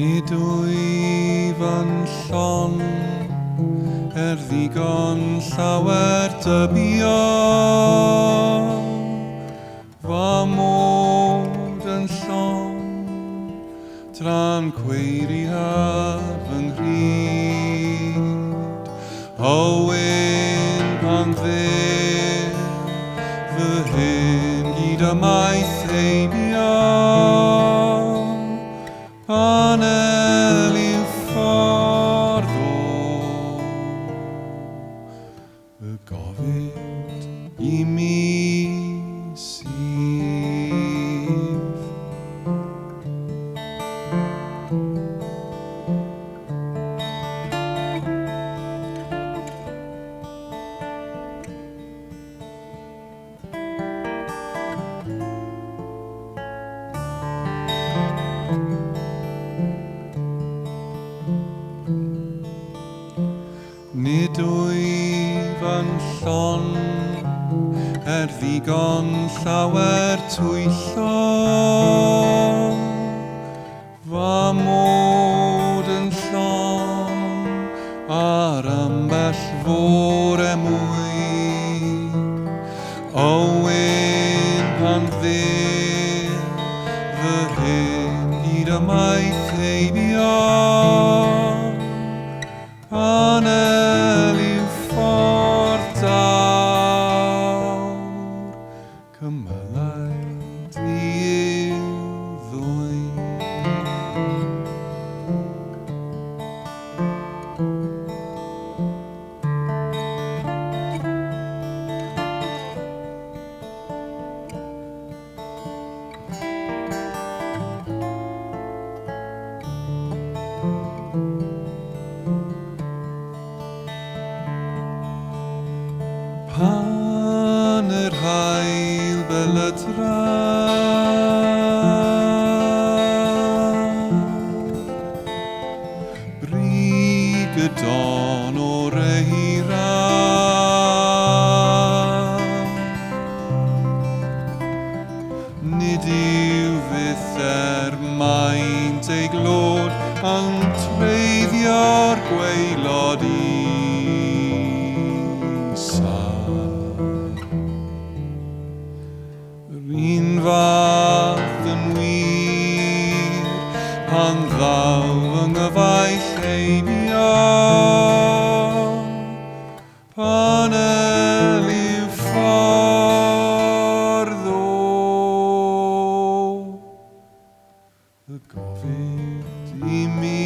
Nid wyf yn llon ddigon llawer dybio. Fy mod yn llon tra'n cweiriaf fy nghryd. Hywyn pan ddew fy hyn gyd ymaith heibio. Panel i'w ffordd o y gofid i mi sydd. Nid wyf yn llon ddigon llawer twyllo. Fy mod yn llon ar ambell fore mwy. Owyn pan ddew fy hyn hyd ymaith heibio. Panel i'w ffordd dawr, cymylau di i'w ddwyn. Pan yr haul belydrad, brig y don o'r eira. Nid yw fyth maint ei glod yn treiddio'r gwaelod un fath yn wir pan ddaw yng nghyfaill heibio. Panel i'w ffordd o y gofid i mi.